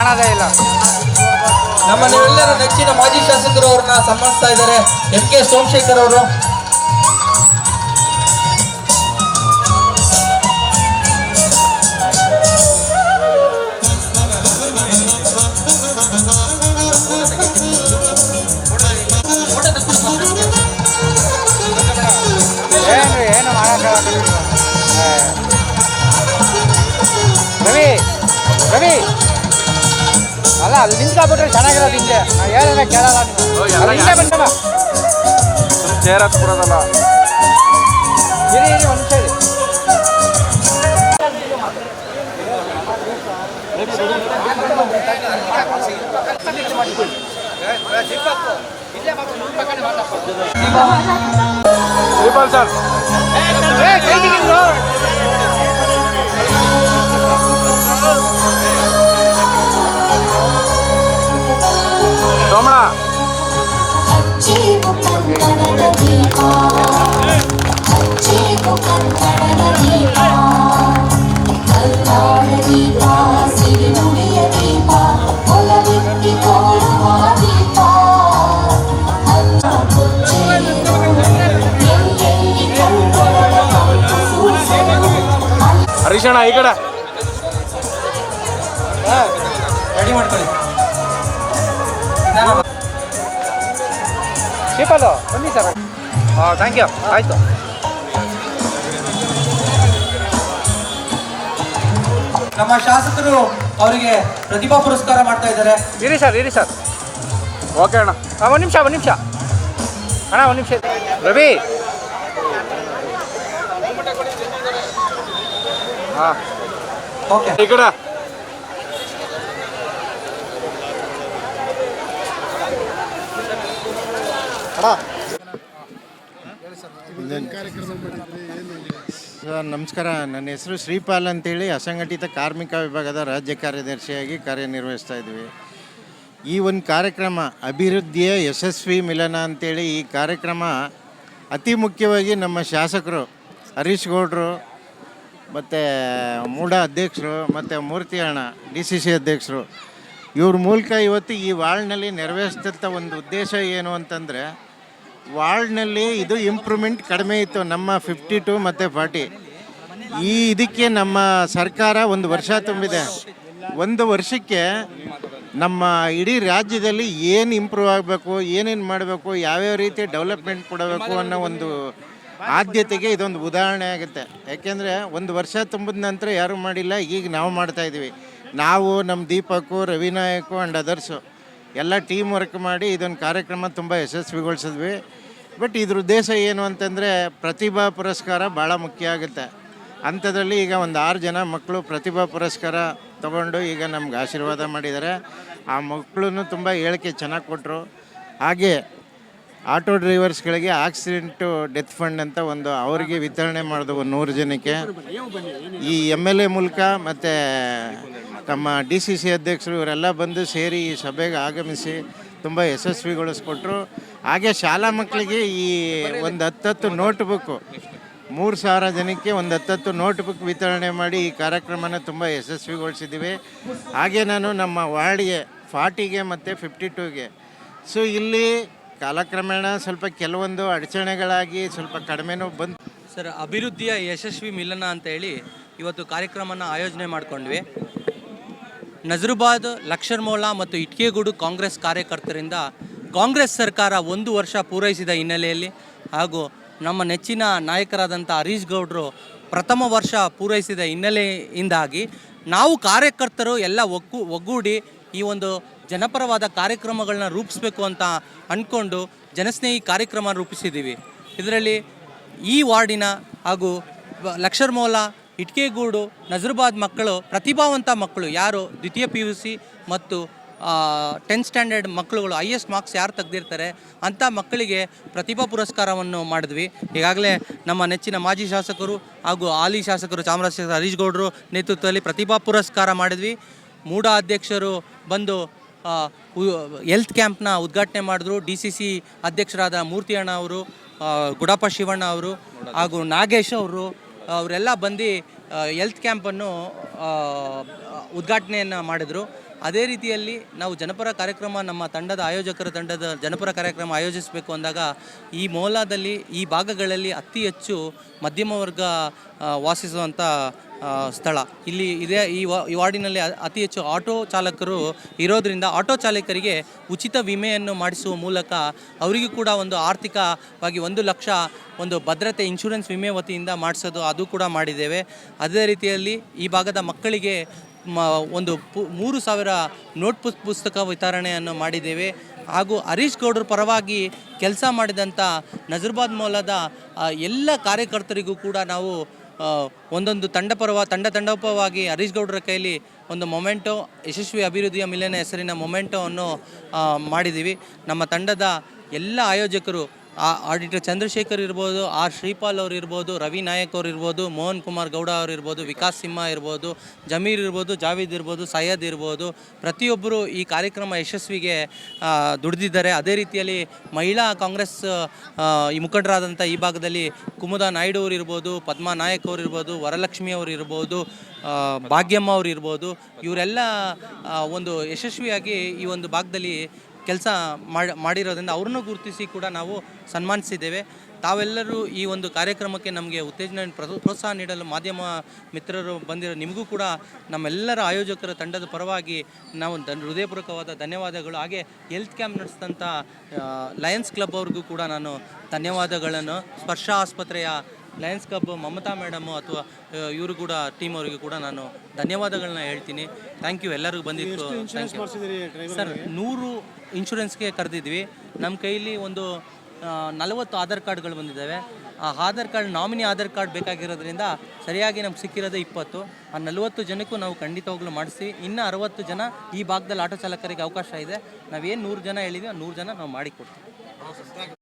ಕಾಣದೇ ಇಲ್ಲ. ನಮ್ಮ ನೀವೆಲ್ಲರ ನೆಚ್ಚಿನ ಮಾಜಿ ಶಾಸಕರು ಅವ್ರನ್ನ ಸನ್ಮಾನಿಸ್ತಾ ಇದ್ದಾರೆ. ಎಂ.ಕೆ. ಸೋಮಶೇಖರ್ ಅವರು. ಏನು ಮಾಡೋಕ್ಕಾಗಲ್ಲ. ರವಿ ರವಿ ಅಲ್ಲ, ಅಲ್ಲಿ ನಿಂತ್ಕೊಬಿಟ್ರೆ ಚೆನ್ನಾಗಿರೋದು. ಹಿಂಗೆ ನಾವು ಹೇಳಿದ್ರೆ ಕೇಳಲ್ಲ ನೀವು. ಹಿಂಗೆ ಬಂದಲ್ಲ ಚೇರ್ ಹತ್ಬಿಡೋದಲ್ಲ. ಇರಿ ಇರಿ ಒಂದು ನಿಮಿಷ ಇರಿ. ಸರ್ ಸೋಮಣ್ಣ ಹರೀಶಣ್ಣ ಈ ಕಡೆ ರೆಡಿ ಮಾಡ್ಕೊಳ್ಳಿ. ಶಿಪಲು ಬನ್ನಿ ಸರ್. Thank you. ಆಯಿತು. ನಮ್ಮ ಶಾಸಕರು ಅವರಿಗೆ ಪ್ರತಿಭಾ ಪುರಸ್ಕಾರ ಮಾಡ್ತಾ ಇದ್ದಾರೆ. ಇರಿ ಸರ್ ಇರಿ ಸರ್. ಓಕೆ ಅಣ್ಣ. ಒಂದು ನಿಮಿಷ ಒಂದು ನಿಮಿಷ ಅಣ್ಣ, ಒಂದು ನಿಮಿಷ. ರವಿ ಹಾಂ ಓಕೆ ಈ ಕಡೆ ಸರ್ ನಮಸ್ಕಾರ. ನನ್ನ ಹೆಸರು ಶ್ರೀಪಾಲ್ ಅಂತೇಳಿ ಅಸಂಘಟಿತ ಕಾರ್ಮಿಕ ವಿಭಾಗದ ರಾಜ್ಯ ಕಾರ್ಯದರ್ಶಿಯಾಗಿ ಕಾರ್ಯನಿರ್ವಹಿಸ್ತಾ ಇದ್ವಿ. ಈ ಒಂದು ಕಾರ್ಯಕ್ರಮ ಅಭಿವೃದ್ಧಿಯ ಯಶಸ್ವಿ ಮಿಲನ ಅಂತೇಳಿ ಈ ಕಾರ್ಯಕ್ರಮ ಅತಿ ಮುಖ್ಯವಾಗಿ ನಮ್ಮ ಶಾಸಕರು ಹರೀಶ್ ಗೌಡರು ಮತ್ತು ಮೂಡ ಅಧ್ಯಕ್ಷರು ಮತ್ತು ಮೂರ್ತಿ ಅಣ್ಣ DCC ಅಧ್ಯಕ್ಷರು ಇವ್ರ ಮೂಲಕ ಇವತ್ತು ಈ ವಾರ್ಡ್ನಲ್ಲಿ ನೆರವೇರಿಸಿದಂಥ ಒಂದು ಉದ್ದೇಶ ಏನು ಅಂತಂದರೆ, ವಾರ್ಡ್ನಲ್ಲಿ ಇದು ಇಂಪ್ರೂವ್ಮೆಂಟ್ ಕಡಿಮೆ ಇತ್ತು ನಮ್ಮ 52 ಮತ್ತು 40. ಇದಕ್ಕೆ ನಮ್ಮ ಸರ್ಕಾರ ಒಂದು ವರ್ಷ ತುಂಬಿದೆ. ಒಂದು ವರ್ಷಕ್ಕೆ ನಮ್ಮ ಇಡೀ ರಾಜ್ಯದಲ್ಲಿ ಏನು ಇಂಪ್ರೂವ್ ಆಗಬೇಕು, ಏನೇನು ಮಾಡಬೇಕು, ಯಾವ್ಯಾವ ರೀತಿ ಡೆವಲಪ್ಮೆಂಟ್ ಕೊಡಬೇಕು ಅನ್ನೋ ಒಂದು ಆದ್ಯತೆಗೆ ಇದೊಂದು ಉದಾಹರಣೆ ಆಗುತ್ತೆ. ಯಾಕೆಂದರೆ ಒಂದು ವರ್ಷ ತುಂಬಿದ ನಂತರ ಯಾರೂ ಮಾಡಿಲ್ಲ, ಈಗ ನಾವು ಮಾಡ್ತಾಯಿದ್ದೀವಿ. ನಾವು ನಮ್ಮ ದೀಪಕ್ಕು, ರವಿನಾಯಕು ಆ್ಯಂಡ್ ಅದರ್ಸು ಎಲ್ಲ ಟೀಮ್ ವರ್ಕ್ ಮಾಡಿ ಇದೊಂದು ಕಾರ್ಯಕ್ರಮ ತುಂಬ ಯಶಸ್ವಿಗೊಳಿಸಿದ್ವಿ. ಬಟ್ ಇದ್ರ ಉದ್ದೇಶ ಏನು ಅಂತಂದರೆ, ಪ್ರತಿಭಾ ಪುರಸ್ಕಾರ ಭಾಳ ಮುಖ್ಯ ಆಗುತ್ತೆ. ಅಂಥದ್ರಲ್ಲಿ ಈಗ ಒಂದು 6 ಜನ ಮಕ್ಕಳು ಪ್ರತಿಭಾ ಪುರಸ್ಕಾರ ತಗೊಂಡು ಈಗ ನಮ್ಗೆ ಆಶೀರ್ವಾದ ಮಾಡಿದ್ದಾರೆ. ಆ ಮಕ್ಕಳು ತುಂಬ ಹೇಳಿಕೆ ಚೆನ್ನಾಗಿ ಕೊಟ್ಟರು. ಹಾಗೆ ಆಟೋ ಡ್ರೈವರ್ಸ್ಗಳಿಗೆ ಆಕ್ಸಿಡೆಂಟು ಡೆತ್ ಫಂಡ್ ಅಂತ ಒಂದು ಅವರಿಗೆ ವಿತರಣೆ ಮಾಡಿದವು 100 ಜನಕ್ಕೆ. ಈ MLA ಮೂಲಕ ಮತ್ತು ತಮ್ಮ DCC ಅಧ್ಯಕ್ಷರು ಇವರೆಲ್ಲ ಬಂದು ಸೇರಿ ಈ ಸಭೆಗೆ ಆಗಮಿಸಿ ತುಂಬ ಯಶಸ್ವಿಗೊಳಿಸ್ಕೊಟ್ರು. ಹಾಗೆ ಶಾಲಾ ಮಕ್ಕಳಿಗೆ ಈ ಒಂದು 10 ನೋಟ್ ಬುಕ್ಕು 3000 ಜನಕ್ಕೆ ಒಂದು 10 ನೋಟ್ ಬುಕ್ ವಿತರಣೆ ಮಾಡಿ ಈ ಕಾರ್ಯಕ್ರಮನ ತುಂಬ ಯಶಸ್ವಿಗೊಳಿಸಿದ್ದೀವಿ. ಹಾಗೆ ನಾನು ನಮ್ಮ ವಾರ್ಡ್ಗೆ 40ಗೆ ಮತ್ತು 52ಗೆ ಸೊ ಇಲ್ಲಿ ಕಾಲಕ್ರಮೇಣ ಸ್ವಲ್ಪ ಕೆಲವೊಂದು ಅಡಚಣೆಗಳಾಗಿ ಸ್ವಲ್ಪ ಕಡಿಮೆನೂ ಬಂದು ಸರ್, ಅಭಿವೃದ್ಧಿಯ ಯಶಸ್ವಿ ಮಿಲನ ಅಂತ ಹೇಳಿ ಇವತ್ತು ಕಾರ್ಯಕ್ರಮನ ಆಯೋಜನೆ ಮಾಡಿಕೊಂಡ್ವಿ. ನಜರುಬಾದ್, ಲಕ್ಷರ್ಮೋಲಾ ಮತ್ತು ಇಟ್ಕೆಗೂಡು ಕಾಂಗ್ರೆಸ್ ಕಾರ್ಯಕರ್ತರಿಂದ ಕಾಂಗ್ರೆಸ್ ಸರ್ಕಾರ 1 ವರ್ಷ ಪೂರೈಸಿದ ಹಿನ್ನೆಲೆಯಲ್ಲಿ ಹಾಗೂ ನಮ್ಮ ನೆಚ್ಚಿನ ನಾಯಕರಾದಂಥ ಹರೀಶ್ ಗೌಡರು ಪ್ರಥಮ ವರ್ಷ ಪೂರೈಸಿದ ಹಿನ್ನೆಲೆಯಿಂದಾಗಿ ನಾವು ಕಾರ್ಯಕರ್ತರು ಎಲ್ಲ ಒಗ್ಗೂಡಿ ಈ ಒಂದು ಜನಪರವಾದ ಕಾರ್ಯಕ್ರಮಗಳನ್ನ ರೂಪಿಸಬೇಕು ಅಂತ ಅಂದ್ಕೊಂಡು ಜನಸ್ನೇಹಿ ಕಾರ್ಯಕ್ರಮ ರೂಪಿಸಿದ್ದೀವಿ. ಇದರಲ್ಲಿ ಈ ವಾರ್ಡಿನ ಹಾಗೂ ಲಕ್ಷರ್ಮೋಲಾ, ಇಟ್ಕೆಗೂಡು, ನಜರುಬಾದ್ ಮಕ್ಕಳು, ಪ್ರತಿಭಾವಂತ ಮಕ್ಕಳು ಯಾರು ದ್ವಿತೀಯ PUC ಮತ್ತು 10th ಸ್ಟ್ಯಾಂಡರ್ಡ್ ಮಕ್ಕಳುಗಳು ಹೈಯೆಸ್ಟ್ ಮಾರ್ಕ್ಸ್ ಯಾರು ತೆಗೆದಿರ್ತಾರೆ ಅಂಥ ಮಕ್ಕಳಿಗೆ ಪ್ರತಿಭಾ ಪುರಸ್ಕಾರವನ್ನು ಮಾಡಿದ್ವಿ. ಈಗಾಗಲೇ ನಮ್ಮ ನೆಚ್ಚಿನ ಮಾಜಿ ಶಾಸಕರು ಹಾಗೂ ಹಾಲಿ ಶಾಸಕರು ಚಾಮರಾಜನಗರ ಹರೀಶ್ ಗೌಡರು ನೇತೃತ್ವದಲ್ಲಿ ಪ್ರತಿಭಾ ಪುರಸ್ಕಾರ ಮಾಡಿದ್ವಿ. ಮೂಡ ಅಧ್ಯಕ್ಷರು ಬಂದು ಹೆಲ್ತ್ ಕ್ಯಾಂಪ್ನ ಉದ್ಘಾಟನೆ ಮಾಡಿದ್ರು. DCC ಅಧ್ಯಕ್ಷರಾದ ಮೂರ್ತಿ ಅಣ್ಣ ಅವರು, ಗುಡಪ್ಪ ಶಿವಣ್ಣ ಅವರು ಹಾಗೂ ನಾಗೇಶ್ ಅವರೆಲ್ಲ ಬಂದು ಹೆಲ್ತ್ ಕ್ಯಾಂಪನ್ನು ಉದ್ಘಾಟನೆಯನ್ನು ಮಾಡಿದರು. ಅದೇ ರೀತಿಯಲ್ಲಿ ನಾವು ಜನಪರ ಕಾರ್ಯಕ್ರಮ ನಮ್ಮ ತಂಡದ ಜನಪರ ಕಾರ್ಯಕ್ರಮ ಆಯೋಜಿಸಬೇಕು ಅಂದಾಗ ಈ ಮೋಲಾದಲ್ಲಿ ಈ ಭಾಗಗಳಲ್ಲಿ ಅತಿ ಹೆಚ್ಚು ಮಧ್ಯಮ ವರ್ಗ ವಾಸಿಸುವಂಥ ಸ್ಥಳ. ಇಲ್ಲಿ ಈ ವಾರ್ಡಿನಲ್ಲಿ ಅತಿ ಹೆಚ್ಚು ಆಟೋ ಚಾಲಕರು ಇರೋದರಿಂದ ಆಟೋ ಚಾಲಕರಿಗೆ ಉಚಿತ ವಿಮೆಯನ್ನು ಮಾಡಿಸುವ ಮೂಲಕ ಅವರಿಗೂ ಕೂಡ ಒಂದು ಆರ್ಥಿಕವಾಗಿ 1 ಲಕ್ಷ ಒಂದು ಭದ್ರತೆ ಇನ್ಶೂರೆನ್ಸ್ ವಿಮೆ ವತಿಯಿಂದ ಮಾಡಿಸೋದು ಅದು ಕೂಡ ಮಾಡಿದ್ದೇವೆ. ಅದೇ ರೀತಿಯಲ್ಲಿ ಈ ಭಾಗದ ಮಕ್ಕಳಿಗೆ ಒಂದು 3,000 ನೋಟ್ ಪುಸ್ತಕ ವಿತರಣೆಯನ್ನು ಮಾಡಿದ್ದೇವೆ. ಹಾಗೂ ಹರೀಶ್ ಗೌಡ್ರ ಪರವಾಗಿ ಕೆಲಸ ಮಾಡಿದಂಥ ನಜರ್ಬಾದ್ ಮೌಲಾದ ಎಲ್ಲ ಕಾರ್ಯಕರ್ತರಿಗೂ ಕೂಡ ನಾವು ಒಂದೊಂದು ತಂಡೋಪವಾಗಿ ಹರೀಶ್ ಗೌಡ್ರ ಕೈಲಿ ಒಂದು ಮೊಮೆಂಟೋ ಯಶಸ್ವಿ ಅಭಿವೃದ್ಧಿಯ ಮಿಲನ ಹೆಸರಿನ ಮೊಮೆಂಟೋವನ್ನು ಮಾಡಿದ್ದೀವಿ. ನಮ್ಮ ತಂಡದ ಎಲ್ಲ ಆಯೋಜಕರು ಆಡಿಟರ್ ಚಂದ್ರಶೇಖರ್ ಇರ್ಬೋದು, ಆರ್ ಶ್ರೀಪಾಲ್ ಅವರು ಇರ್ಬೋದು, ರವಿ ನಾಯಕ್ ಅವರು ಇರ್ಬೋದು, ಮೋಹನ್ ಕುಮಾರ್ ಗೌಡ ಅವರು ಇರ್ಬೋದು, ವಿಕಾಸ್ ಸಿಂಹ ಇರ್ಬೋದು, ಜಮೀರ್ ಇರ್ಬೋದು, ಜಾವೀದ್ ಇರ್ಬೋದು, ಸೈಯದ್ ಇರ್ಬೋದು, ಪ್ರತಿಯೊಬ್ಬರು ಈ ಕಾರ್ಯಕ್ರಮ ಯಶಸ್ವಿಗೆ ದುಡಿದಿದ್ದಾರೆ. ಅದೇ ರೀತಿಯಲ್ಲಿ ಮಹಿಳಾ ಕಾಂಗ್ರೆಸ್ ಈ ಮುಖಂಡರಾದಂಥ ಈ ಭಾಗದಲ್ಲಿ ಕುಮುದಾ ನಾಯ್ಡು ಅವರು ಇರ್ಬೋದು, ಪದ್ಮಾ ನಾಯಕ್ ಅವರು ಇರ್ಬೋದು, ವರಲಕ್ಷ್ಮಿ ಅವರು ಇರ್ಬೋದು, ಭಾಗ್ಯಮ್ಮ ಅವರು ಇರ್ಬೋದು, ಇವರೆಲ್ಲ ಒಂದು ಯಶಸ್ವಿಯಾಗಿ ಈ ಒಂದು ಭಾಗದಲ್ಲಿ ಕೆಲಸ ಮಾಡಿರೋದ್ರಿಂದ ಅವ್ರನ್ನೂ ಗುರುತಿಸಿ ಕೂಡ ನಾವು ಸನ್ಮಾನಿಸಿದ್ದೇವೆ. ತಾವೆಲ್ಲರೂ ಈ ಒಂದು ಕಾರ್ಯಕ್ರಮಕ್ಕೆ ನಮಗೆ ಉತ್ತೇಜನ ಪ್ರೋತ್ಸಾಹ ನೀಡಲು ಮಾಧ್ಯಮ ಮಿತ್ರರು ಬಂದಿರೋ ನಿಮಗೂ ಕೂಡ ನಮ್ಮೆಲ್ಲರ ಆಯೋಜಕರ ತಂಡದ ಪರವಾಗಿ ನಾವು ಹೃದಯಪೂರ್ವಕವಾದ ಧನ್ಯವಾದಗಳು. ಹಾಗೆ ಹೆಲ್ತ್ ಕ್ಯಾಂಪ್ ನಡೆಸಿದಂಥ ಲಯನ್ಸ್ ಕ್ಲಬ್ ಅವ್ರಿಗೂ ಕೂಡ ನಾನು ಧನ್ಯವಾದಗಳನ್ನು, ಸ್ಪರ್ಶ ಆಸ್ಪತ್ರೆಯ ಲಯನ್ಸ್ ಕ್ಲಬ್ ಮಮತಾ ಮೇಡಮು ಅಥವಾ ಇವರು ಕೂಡ ಟೀಮ್ ಅವರಿಗೂ ಕೂಡ ನಾನು ಧನ್ಯವಾದಗಳನ್ನ ಹೇಳ್ತೀನಿ. ಥ್ಯಾಂಕ್ ಯು ಎಲ್ಲರಿಗೂ ಬಂದಿತ್ತು. ಸರ್ 100 ಇನ್ಶೂರೆನ್ಸ್ಗೆ ಕರೆದಿದ್ವಿ. ನಮ್ಮ ಕೈಲಿ ಒಂದು 40 ಆಧಾರ್ ಕಾರ್ಡ್ಗಳು ಬಂದಿದ್ದಾವೆ. ಆ Aadhaar card nominee Aadhaar card ಬೇಕಾಗಿರೋದ್ರಿಂದ ಸರಿಯಾಗಿ ನಮ್ಗೆ ಸಿಕ್ಕಿರೋದು 20. ಆ 40 ಜನಕ್ಕೂ ನಾವು ಖಂಡಿತವಾಗ್ಲೂ ಮಾಡಿಸಿ ಇನ್ನು 60 ಜನ ಈ ಭಾಗದಲ್ಲಿ ಆಟೋ ಚಾಲಕರಿಗೆ ಅವಕಾಶ ಇದೆ. ನಾವೇನು 100 ಜನ ಹೇಳಿದ್ವಿ ಆ 100 ಜನ ನಾವು ಮಾಡಿಕೊಡ್ತೀವಿ.